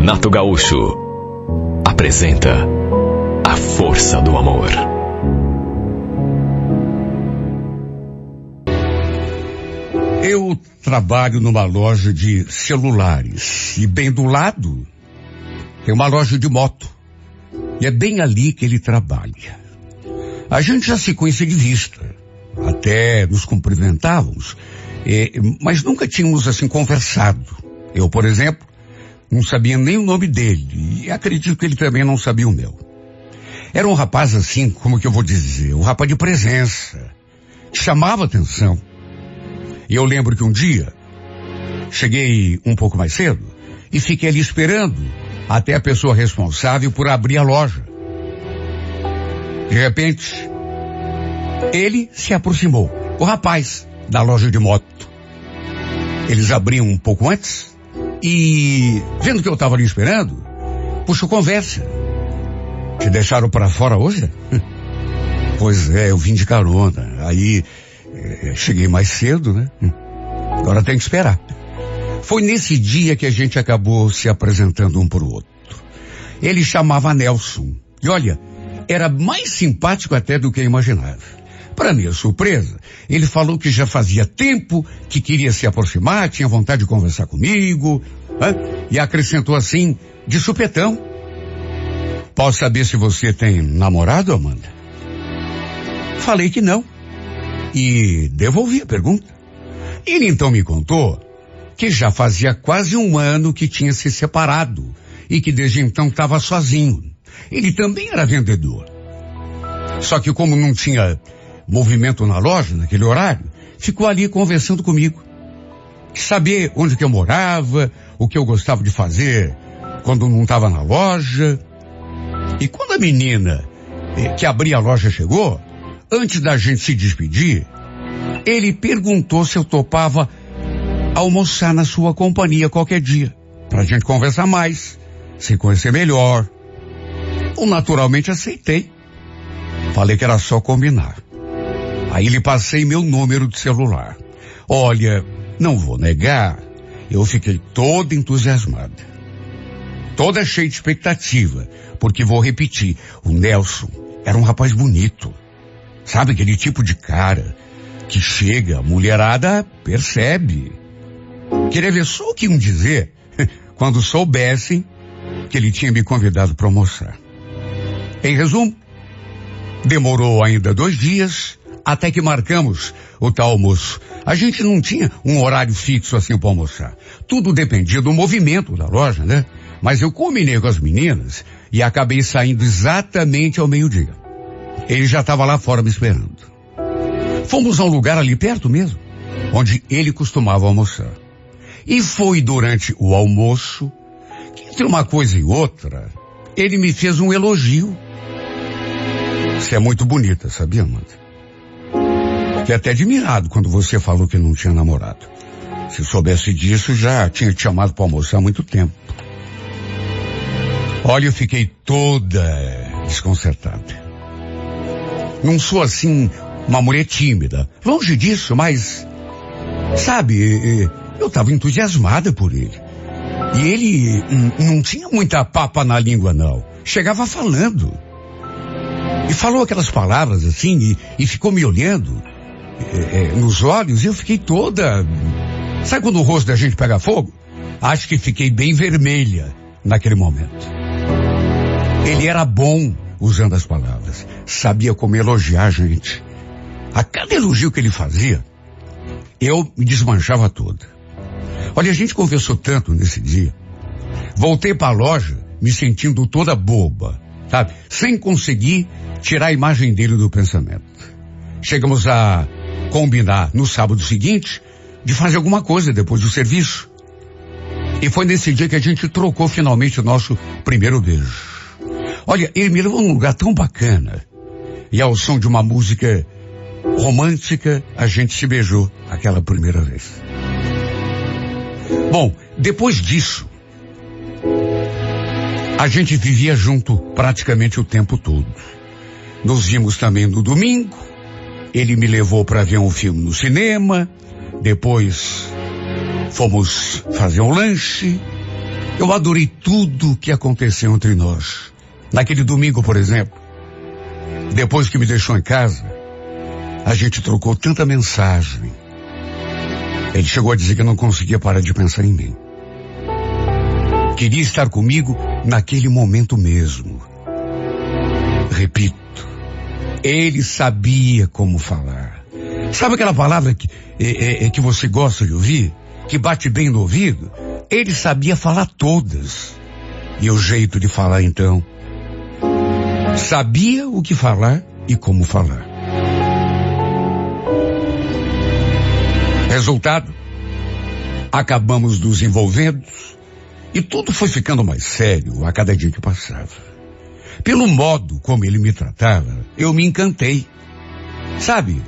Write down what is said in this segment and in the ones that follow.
Renato Gaúcho apresenta A Força do Amor. Eu trabalho numa loja de celulares e bem do lado tem uma loja de moto. E é bem ali que ele trabalha. A gente já se conhecia de vista, até nos cumprimentávamos, mas nunca tínhamos assim conversado. Eu, por exemplo, não sabia nem o nome dele e acredito que ele também não sabia o meu. Era um rapaz assim, como que eu vou dizer, um rapaz de presença, que chamava atenção. E eu lembro que um dia, cheguei um pouco mais cedo e fiquei ali esperando até a pessoa responsável por abrir a loja. De repente, ele se aproximou, o rapaz da loja de moto. Eles abriam um pouco antes e, vendo que eu estava ali esperando, puxou conversa. Te deixaram para fora hoje? Pois é, eu vim de carona. Aí, cheguei mais cedo, né? Agora tem que esperar. Foi nesse dia que a gente acabou se apresentando um pro outro. Ele chamava Nelson. E olha, era mais simpático até do que eu imaginava. Para minha surpresa, ele falou que já fazia tempo que queria se aproximar, tinha vontade de conversar comigo, né? E acrescentou assim, de supetão: posso saber se você tem namorado, Amanda? Falei que não. E devolvi a pergunta. Ele então me contou que já fazia quase um ano que tinha se separado e que desde então estava sozinho. Ele também era vendedor. Só que como não tinha movimento na loja naquele horário, ficou ali conversando comigo. Saber onde que eu morava, o que eu gostava de fazer quando não estava na loja. E quando a menina que abria a loja chegou, antes da gente se despedir, ele perguntou se eu topava almoçar na sua companhia qualquer dia, pra gente conversar mais, se conhecer melhor. Eu naturalmente aceitei. Falei que era só combinar. Aí lhe passei meu número de celular. Olha, não vou negar, eu fiquei toda entusiasmada. Toda cheia de expectativa, porque vou repetir, o Nelson era um rapaz bonito. Sabe aquele tipo de cara que chega, a mulherada percebe. Queria ver só o que iam dizer quando soubessem que ele tinha me convidado para almoçar. Em resumo, demorou ainda 2 dias até que marcamos o tal almoço. A gente não tinha um horário fixo assim para almoçar. Tudo dependia do movimento da loja, né? Mas eu combinei com as meninas e acabei saindo exatamente ao meio-dia. Ele já estava lá fora me esperando. Fomos a um lugar ali perto mesmo, onde ele costumava almoçar. E foi durante o almoço que, entre uma coisa e outra, ele me fez um elogio. Você é muito bonita, sabia, Amanda? Fiquei até admirado quando você falou que não tinha namorado. Se soubesse disso, já tinha te chamado para almoçar há muito tempo. Olha, eu fiquei toda desconcertada. Não sou assim uma mulher tímida, longe disso, mas, sabe, eu estava entusiasmada por ele. E ele não tinha muita papa na língua, não. Chegava falando. E falou aquelas palavras assim, e ficou me olhando nos olhos, e eu fiquei toda... Sabe quando o rosto da gente pega fogo? Acho que fiquei bem vermelha naquele momento. Ele era bom usando as palavras. Sabia como elogiar a gente. A cada elogio que ele fazia, eu me desmanchava toda. Olha, a gente conversou tanto nesse dia. Voltei para a loja me sentindo toda boba, sabe? Sem conseguir tirar a imagem dele do pensamento. Chegamos a combinar no sábado seguinte de fazer alguma coisa depois do serviço. E foi nesse dia que a gente trocou finalmente o nosso primeiro beijo. Olha, ele me levou num lugar tão bacana. E ao som de uma música romântica, a gente se beijou aquela primeira vez. Bom, depois disso, a gente vivia junto praticamente o tempo todo. Nos vimos também no domingo. Ele me levou para ver um filme no cinema. Depois fomos fazer um lanche. Eu adorei tudo que aconteceu entre nós. Naquele domingo, por exemplo, depois que me deixou em casa, a gente trocou tanta mensagem. Ele chegou a dizer que não conseguia parar de pensar em mim. Queria estar comigo naquele momento mesmo. Repito, ele sabia como falar. Sabe aquela palavra que você gosta de ouvir? Que bate bem no ouvido? Ele sabia falar todas. E o jeito de falar, então? Sabia o que falar e como falar. Resultado, acabamos nos envolvendo e tudo foi ficando mais sério a cada dia que passava. Pelo modo como ele me tratava, eu me encantei. Sabe,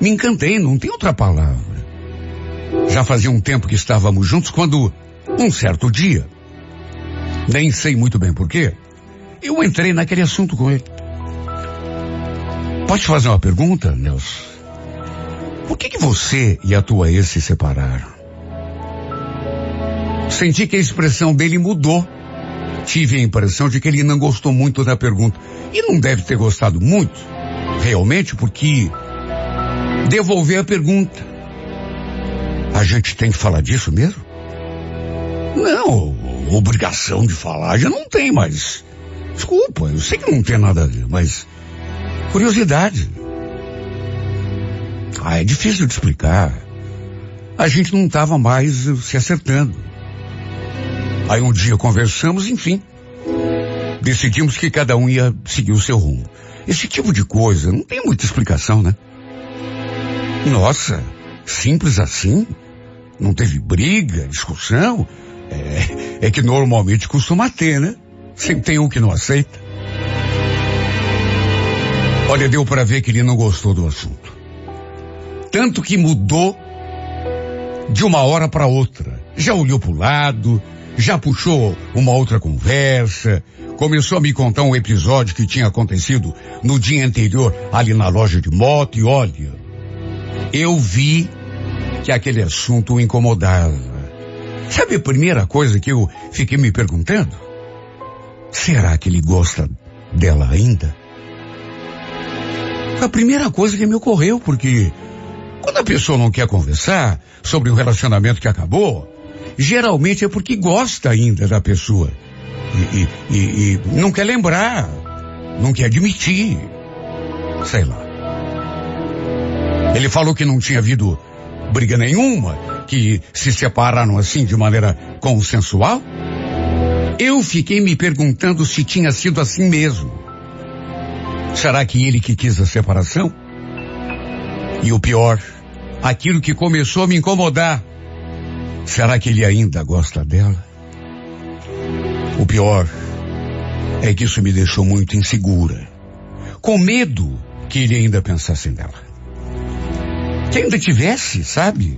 me encantei, não tem outra palavra. Já fazia um tempo que estávamos juntos quando, um certo dia, nem sei muito bem porquê, eu entrei naquele assunto com ele. Pode te fazer uma pergunta, Nelson? Por que você e a tua ex se separaram? Senti que a expressão dele mudou. Tive a impressão de que ele não gostou muito da pergunta. E não deve ter gostado muito, realmente, porque devolver a pergunta. A gente tem que falar disso mesmo? Não, obrigação de falar já não tem, mas... Desculpa, eu sei que não tem nada a ver, mas... Curiosidade. É difícil de explicar. A gente não estava mais se acertando. Aí um dia conversamos, enfim. Decidimos que cada um ia seguir o seu rumo. Esse tipo de coisa não tem muita explicação, né? Nossa, simples assim? Não teve briga, discussão? É que normalmente costuma ter, né? Sempre tem um que não aceita. Olha, deu para ver que ele não gostou do assunto. Tanto que mudou de uma hora para outra. Já olhou para o lado, já puxou uma outra conversa, começou a me contar um episódio que tinha acontecido no dia anterior ali na loja de moto e olha, eu vi que aquele assunto o incomodava. Sabe a primeira coisa que eu fiquei me perguntando? Será que ele gosta dela ainda? Foi a primeira coisa que me ocorreu, porque quando a pessoa não quer conversar sobre um relacionamento que acabou, geralmente é porque gosta ainda da pessoa. E não quer lembrar, não quer admitir. Sei lá. Ele falou que não tinha havido briga nenhuma, que se separaram assim de maneira consensual. Eu fiquei me perguntando se tinha sido assim mesmo. Será que ele que quis a separação? E o pior, aquilo que começou a me incomodar. Será que ele ainda gosta dela? O pior é que isso me deixou muito insegura. Com medo que ele ainda pensasse nela. Que ainda tivesse, sabe?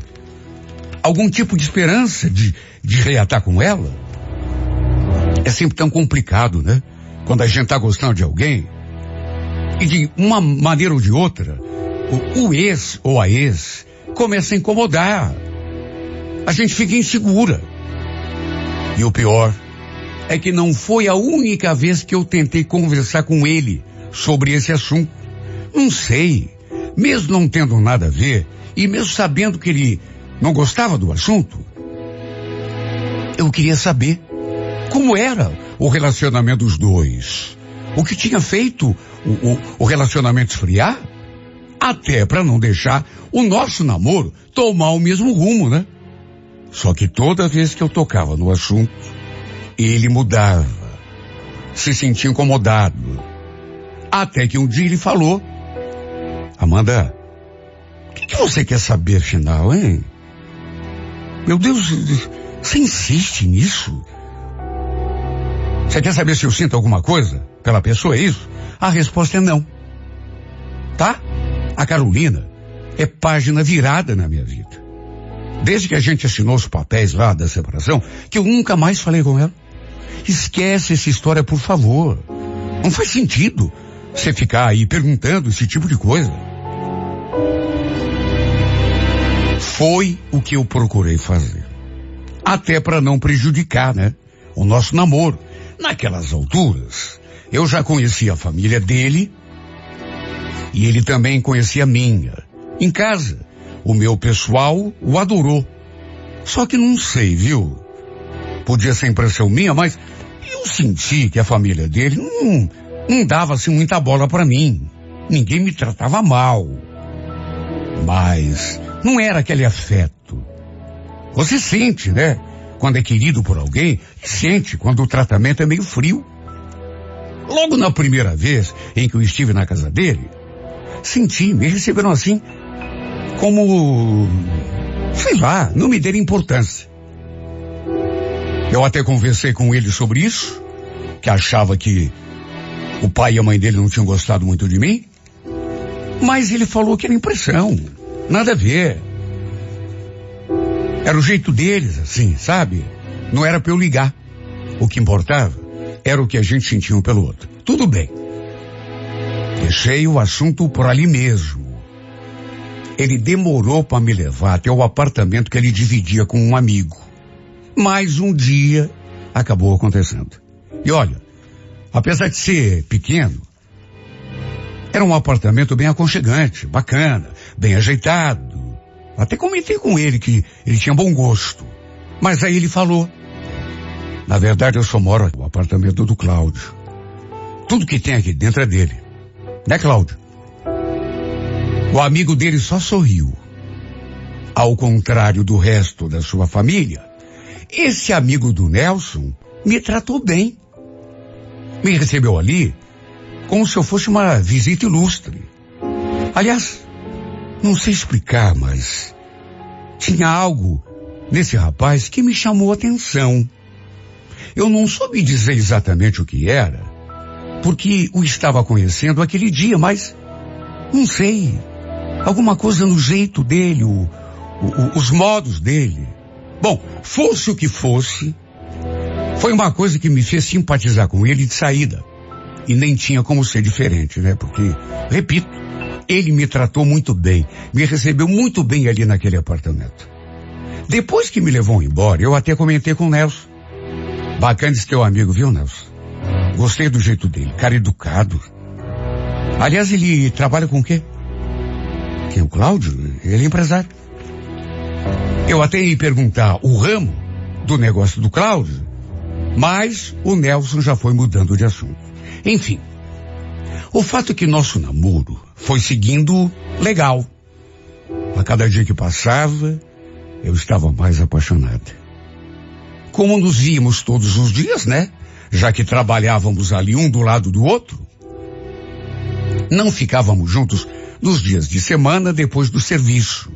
Algum tipo de esperança de reatar com ela. É sempre tão complicado, né? Quando a gente tá gostando de alguém e de uma maneira ou de outra, o ex ou a ex começa a incomodar. A gente fica insegura. E o pior é que não foi a única vez que eu tentei conversar com ele sobre esse assunto. Não sei, mesmo não tendo nada a ver, e mesmo sabendo que ele não gostava do assunto, eu queria saber como era o relacionamento dos dois. O que tinha feito o relacionamento esfriar? Até para não deixar o nosso namoro tomar o mesmo rumo, né? Só que toda vez que eu tocava no assunto, ele mudava, se sentia incomodado. Até que um dia ele falou: Amanda, o que você quer saber afinal, hein? Meu Deus, você insiste nisso? Você quer saber se eu sinto alguma coisa pela pessoa, é isso? A resposta é não. Tá? A Carolina é página virada na minha vida. Desde que a gente assinou os papéis lá da separação, que eu nunca mais falei com ela. Esquece essa história, por favor. Não faz sentido você ficar aí perguntando esse tipo de coisa. Foi o que eu procurei fazer. Até para não prejudicar, né? o nosso namoro. Naquelas alturas, eu já conhecia a família dele e ele também conhecia a minha. Em casa, o meu pessoal o adorou. Só que não sei, viu? Podia ser impressão minha, mas eu senti que a família dele não dava assim muita bola pra mim. Ninguém me tratava mal. Mas não era aquele afeto. Você sente, né? Quando é querido por alguém, e sente quando o tratamento é meio frio. Logo na primeira vez em que eu estive na casa dele, me receberam assim, como, sei lá, não me deram importância. Eu até conversei com ele sobre isso, que achava que o pai e a mãe dele não tinham gostado muito de mim, mas ele falou que era impressão, nada a ver. Era o jeito deles, assim, sabe? Não era pra eu ligar. O que importava era o que a gente sentia um pelo outro. Tudo bem. Deixei o assunto por ali mesmo. Ele demorou para me levar até o apartamento que ele dividia com um amigo. Mas um dia acabou acontecendo. E olha, apesar de ser pequeno, era um apartamento bem aconchegante, bacana, bem ajeitado. Até comentei com ele que ele tinha bom gosto. Mas aí ele falou: na verdade eu só moro no apartamento do Cláudio. Tudo que tem aqui dentro é dele. Né, Cláudio? O amigo dele só sorriu. Ao contrário do resto da sua família, esse amigo do Nelson me tratou bem. Me recebeu ali como se eu fosse uma visita ilustre. Aliás, não sei explicar, mas tinha algo nesse rapaz que me chamou a atenção. Eu não soube dizer exatamente o que era, porque o estava conhecendo aquele dia, mas não sei. Alguma coisa no jeito dele, os modos dele. Bom, fosse o que fosse, foi uma coisa que me fez simpatizar com ele de saída. E nem tinha como ser diferente, né? Porque, repito, ele me tratou muito bem, me recebeu muito bem ali naquele apartamento. Depois que me levou embora, eu até comentei com o Nelson. Bacana esse teu amigo, viu, Nelson? Gostei do jeito dele, cara educado. Aliás, ele trabalha com o quê? Quem, o Cláudio? Ele é empresário. Eu até ia perguntar o ramo do negócio do Cláudio, mas o Nelson já foi mudando de assunto. Enfim, o fato é que nosso namoro foi seguindo legal. A cada dia que passava, eu estava mais apaixonada. Como nos víamos todos os dias, né? Já que trabalhávamos ali um do lado do outro, não ficávamos juntos nos dias de semana depois do serviço.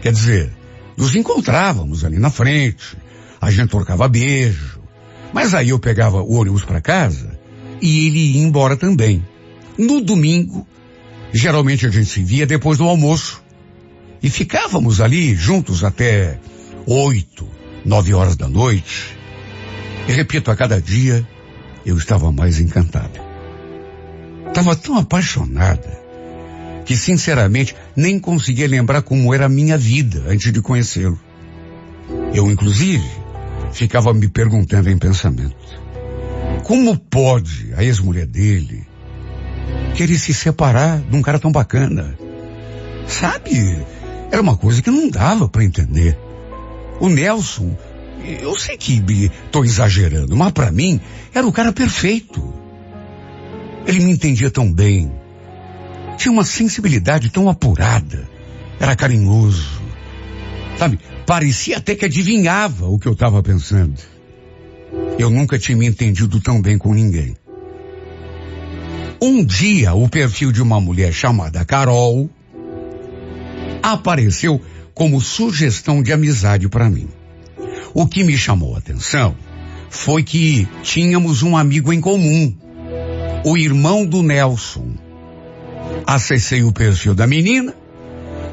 Quer dizer, nos encontrávamos ali na frente, a gente trocava beijo, mas aí eu pegava o ônibus para casa e ele ia embora também. No domingo, geralmente a gente se via depois do almoço e ficávamos ali juntos até 8, 9 horas da noite. E repito, a cada dia eu estava mais encantada. Estava tão apaixonada que, sinceramente, nem conseguia lembrar como era a minha vida antes de conhecê-lo. Eu, inclusive, ficava me perguntando em pensamento: como pode a ex-mulher dele querer se separar de um cara tão bacana? Sabe, era uma coisa que não dava para entender. O Nelson, eu sei que estou exagerando, mas para mim era o cara perfeito. Ele me entendia tão bem, tinha uma sensibilidade tão apurada, era carinhoso, sabe, parecia até que adivinhava o que eu estava pensando. Eu nunca tinha me entendido tão bem com ninguém. Um dia, o perfil de uma mulher chamada Carol apareceu como sugestão de amizade para mim. O que me chamou a atenção foi que tínhamos um amigo em comum, o irmão do Nelson. Acessei o perfil da menina,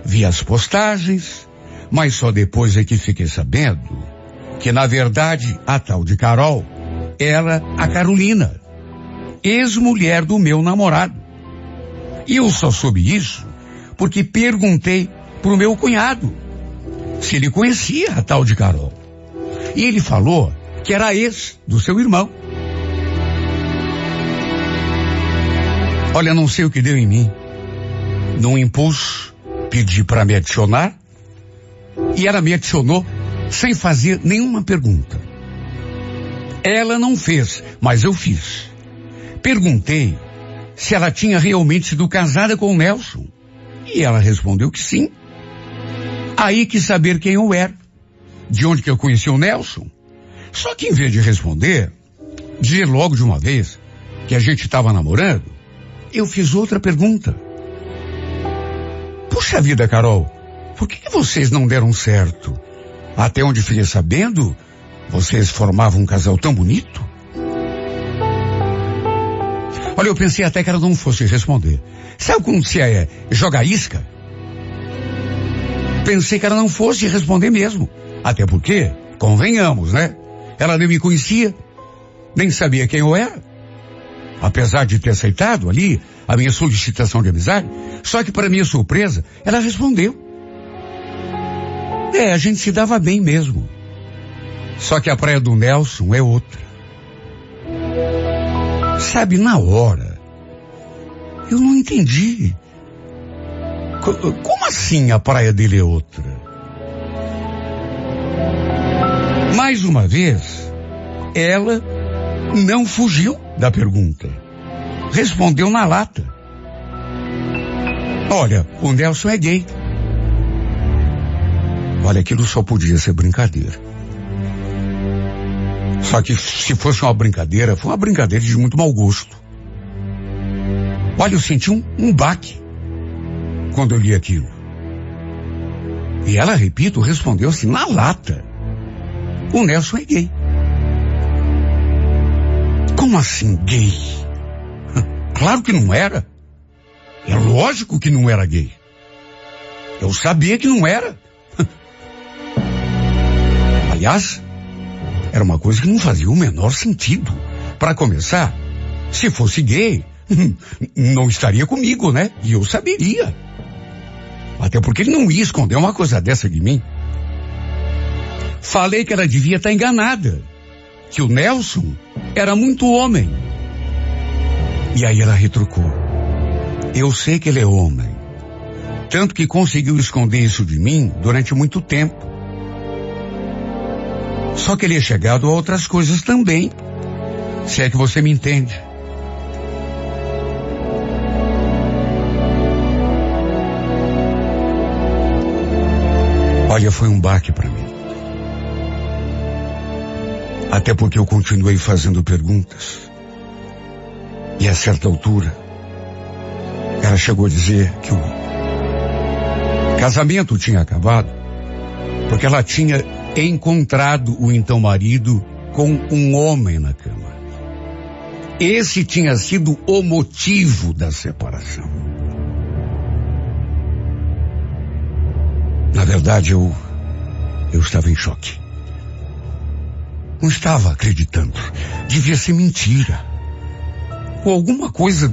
vi as postagens, mas só depois é que fiquei sabendo que, na verdade, a tal de Carol era a Carolina, ex-mulher do meu namorado. E eu só soube isso porque perguntei pro meu cunhado se ele conhecia a tal de Carol. E ele falou que era ex do seu irmão. Olha, não sei o que deu em mim. Num impulso, pedi para me adicionar e ela me adicionou sem fazer nenhuma pergunta. Ela não fez, mas eu fiz. Perguntei se ela tinha realmente sido casada com o Nelson e ela respondeu que sim. Aí quis saber quem eu era, de onde que eu conhecia o Nelson. Só que em vez de responder, dizer logo de uma vez que a gente estava namorando, eu fiz outra pergunta. Puxa vida, Carol, por que vocês não deram certo? Até onde fiquei sabendo, vocês formavam um casal tão bonito? Olha, eu pensei até que ela não fosse responder. Sabe quando você joga isca? Pensei que ela não fosse responder mesmo. Até porque, convenhamos, né? Ela nem me conhecia, nem sabia quem eu era. Apesar de ter aceitado ali a minha solicitação de amizade, só que para minha surpresa, ela respondeu. A gente se dava bem mesmo. Só que a praia do Nelson é outra. Sabe, na hora, eu não entendi. Como assim a praia dele é outra? Mais uma vez, ela não fugiu da pergunta. Respondeu na lata. Olha, o Nelson é gay. Olha, aquilo só podia ser brincadeira. Só que se fosse uma brincadeira, foi uma brincadeira de muito mau gosto. Olha, eu senti um baque quando eu li aquilo. E ela, repito, respondeu assim, na lata. O Nelson é gay. Como assim gay? Claro que não era. É lógico que não era gay. Eu sabia que não era. Aliás, era uma coisa que não fazia o menor sentido. Para começar, se fosse gay, não estaria comigo, né? E eu saberia. Até porque ele não ia esconder uma coisa dessa de mim. Falei que ela devia estar enganada. Que o Nelson era muito homem. E aí ela retrucou. Eu sei que ele é homem. Tanto que conseguiu esconder isso de mim durante muito tempo. Só que ele é chegado a outras coisas também. Se é que você me entende. Olha, foi um baque para mim. Até porque eu continuei fazendo perguntas. E a certa altura, ela chegou a dizer que o casamento tinha acabado porque ela tinha encontrado o então marido com um homem na cama. Esse tinha sido o motivo da separação. Na verdade, eu estava em choque. Não estava acreditando. Devia ser mentira. Ou alguma coisa,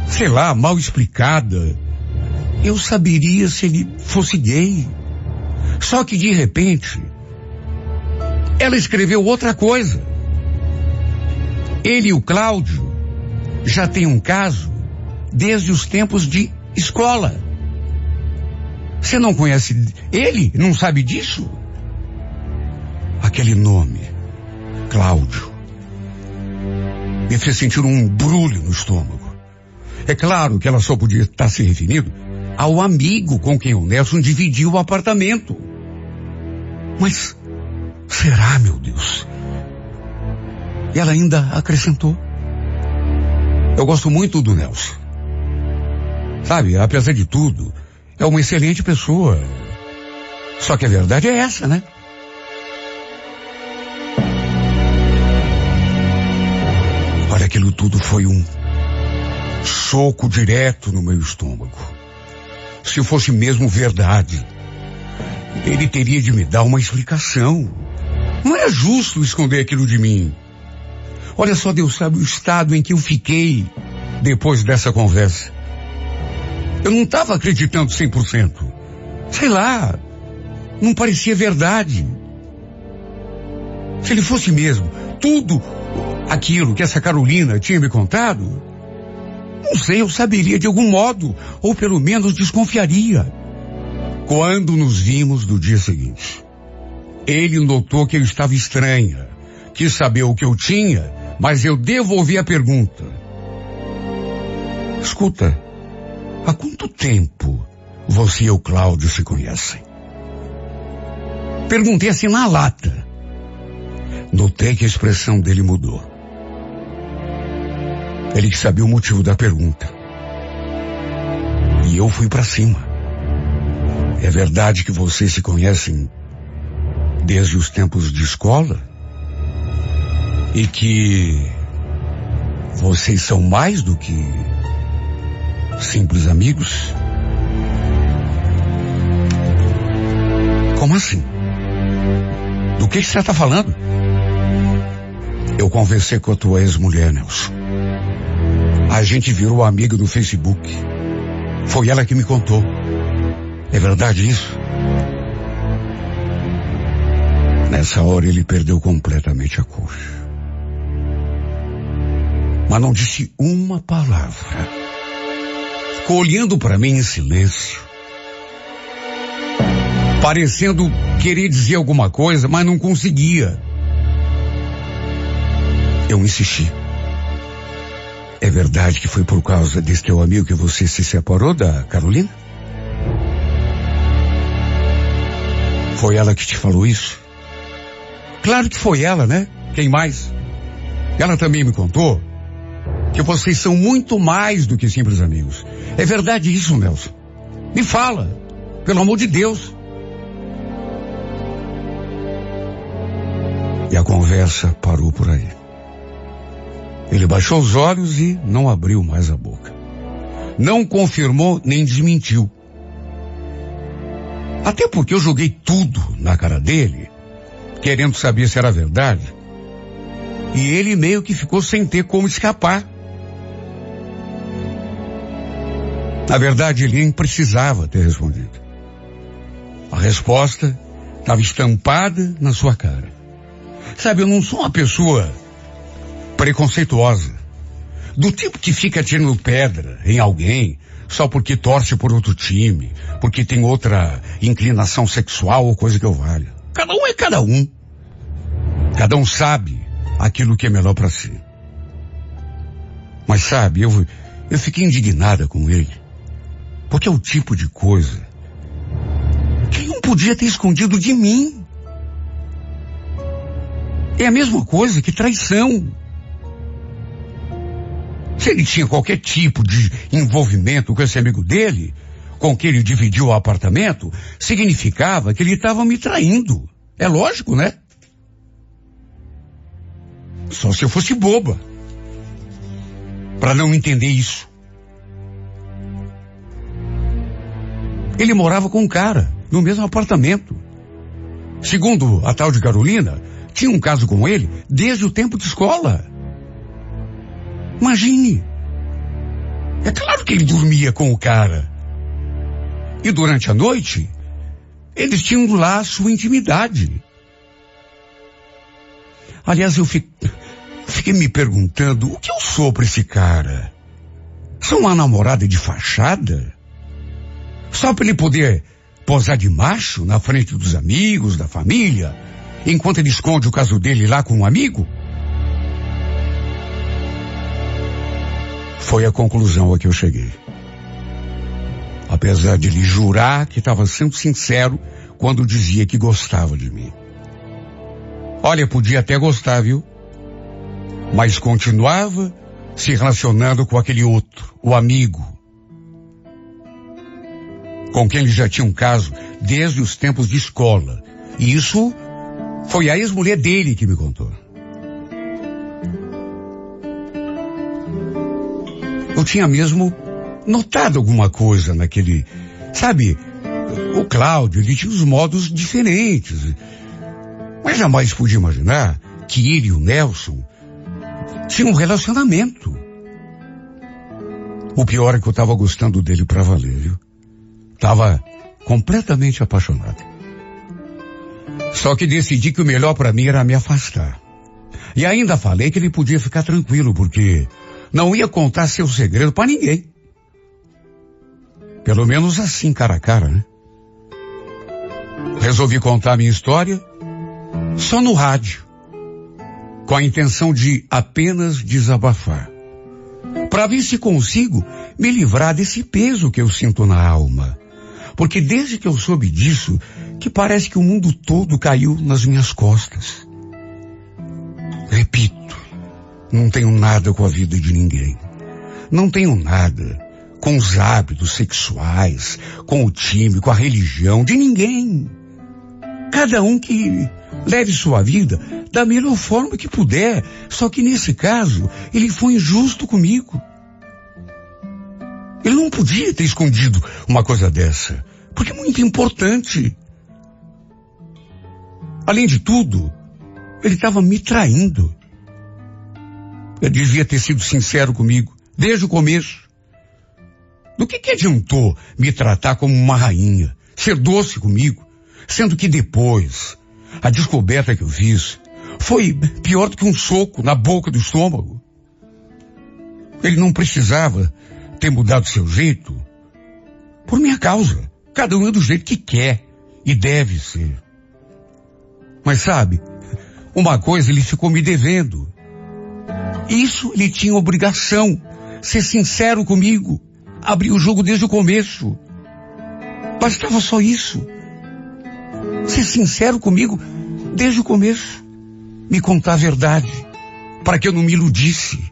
sei lá, mal explicada. Eu saberia se ele fosse gay. Só que de repente, ela escreveu outra coisa. Ele e o Cláudio já têm um caso desde os tempos de escola. Você não conhece ele? Não sabe disso? Aquele nome, Cláudio, me fez sentir um embrulho no estômago. É claro que ela só podia estar se referindo ao amigo com quem o Nelson dividiu o apartamento. Mas, será, meu Deus? E ela ainda acrescentou. Eu gosto muito do Nelson. Sabe, apesar de tudo, é uma excelente pessoa. Só que a verdade é essa, né? Olha, aquilo tudo foi um soco direto no meu estômago. Se fosse mesmo verdade, ele teria de me dar uma explicação. Não era justo esconder aquilo de mim. Olha só, Deus sabe o estado em que eu fiquei depois dessa conversa. Eu não estava acreditando 100%. Sei lá, não parecia verdade. Se ele fosse mesmo tudo aquilo que essa Carolina tinha me contado, não sei, eu saberia de algum modo, ou pelo menos desconfiaria. Quando nos vimos no dia seguinte, ele notou que eu estava estranha, quis saber o que eu tinha, mas eu devolvi a pergunta. Escuta, há quanto tempo você e o Cláudio se conhecem? Perguntei assim na lata. Notei que a expressão dele mudou. Ele sabia o motivo da pergunta. E eu fui pra cima. É verdade que vocês se conhecem desde os tempos de escola? E que vocês são mais do que simples amigos? Como assim? Do que você está falando? Eu conversei com a tua ex-mulher, Nelson. A gente virou amigo no Facebook. Foi ela que me contou. É verdade isso? Nessa hora ele perdeu completamente a coxa. Mas não disse uma palavra. Ficou olhando para mim em silêncio. Parecendo querer dizer alguma coisa, mas não conseguia. Eu insisti. É verdade que foi por causa desse teu amigo que você se separou da Carolina? Foi ela que te falou isso? Claro que foi ela, né? Quem mais? Ela também me contou que vocês são muito mais do que simples amigos. É verdade isso, Nelson? Me fala, pelo amor de Deus. E a conversa parou por aí. Ele baixou os olhos e não abriu mais a boca. Não confirmou nem desmentiu. Até porque eu joguei tudo na cara dele, querendo saber se era verdade. E ele meio que ficou sem ter como escapar. Na verdade, ele nem precisava ter respondido. A resposta estava estampada na sua cara. Sabe, eu não sou uma pessoa preconceituosa, do tipo que fica tirando pedra em alguém só porque torce por outro time, porque tem outra inclinação sexual ou coisa que eu valha. Cada um é cada um. Cada um sabe aquilo que é melhor para si. Mas sabe, eu fiquei indignada com ele, porque é o tipo de coisa que ele não podia ter escondido de mim. É a mesma coisa que traição. Se ele tinha qualquer tipo de envolvimento com esse amigo dele, com quem ele dividiu o apartamento, significava que ele estava me traindo. É lógico, né? Só se eu fosse boba para não entender isso. Ele morava com um cara no mesmo apartamento. Segundo a tal de Carolina, tinha um caso com ele desde o tempo de escola. Imagine. É claro que ele dormia com o cara. E durante a noite, eles tinham lá sua intimidade. Aliás, eu fiquei me perguntando, o que eu sou para esse cara? Sou uma namorada de fachada? Só para ele poder posar de macho na frente dos amigos, da família, enquanto ele esconde o caso dele lá com um amigo? Foi a conclusão a que eu cheguei. Apesar de lhe jurar que estava sendo sincero quando dizia que gostava de mim. Olha, podia até gostar, viu? Mas continuava se relacionando com aquele outro, o amigo, com quem ele já tinha um caso desde os tempos de escola. E isso foi a ex-mulher dele que me contou. Eu tinha mesmo notado alguma coisa naquele... Sabe, o Cláudio, ele tinha os modos diferentes. Mas jamais podia imaginar que ele e o Nelson tinham um relacionamento. O pior é que eu estava gostando dele pra valer, viu? Estava completamente apaixonado. Só que decidi que o melhor para mim era me afastar. E ainda falei que ele podia ficar tranquilo, porque não ia contar seu segredo para ninguém. Pelo menos assim, cara a cara, né? Resolvi contar minha história só no rádio, com a intenção de apenas desabafar, para ver se consigo me livrar desse peso que eu sinto na alma. Porque desde que eu soube disso, que parece que o mundo todo caiu nas minhas costas. Repito, não tenho nada com a vida de ninguém. Não tenho nada com os hábitos sexuais, com o time, com a religião, de ninguém. Cada um que leve sua vida da melhor forma que puder. Só que nesse caso, ele foi injusto comigo. Ele não podia ter escondido uma coisa dessa, porque é muito importante. Além de tudo, ele estava me traindo. Ele devia ter sido sincero comigo, desde o começo. Do que adiantou me tratar como uma rainha, ser doce comigo, sendo que depois, a descoberta que eu fiz foi pior do que um soco na boca do estômago. Ele não precisava ter mudado seu jeito por minha causa. Cada um é do jeito que quer e deve ser. Mas sabe, uma coisa ele ficou me devendo. Isso ele tinha obrigação, ser sincero comigo, abrir o jogo desde o começo. Bastava só isso. Ser sincero comigo desde o começo. Me contar a verdade, para que eu não me iludisse.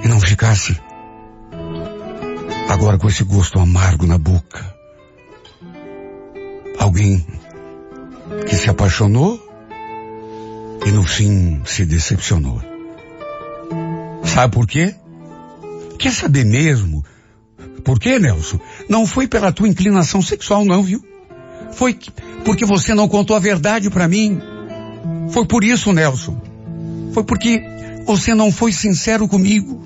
E não ficasse agora com esse gosto amargo na boca. Alguém que se apaixonou e no fim se decepcionou. Sabe por quê? Quer saber mesmo? Por quê, Nelson? Não foi pela tua inclinação sexual não, viu? Foi porque você não contou a verdade pra mim. Foi por isso, Nelson. Foi porque você não foi sincero comigo.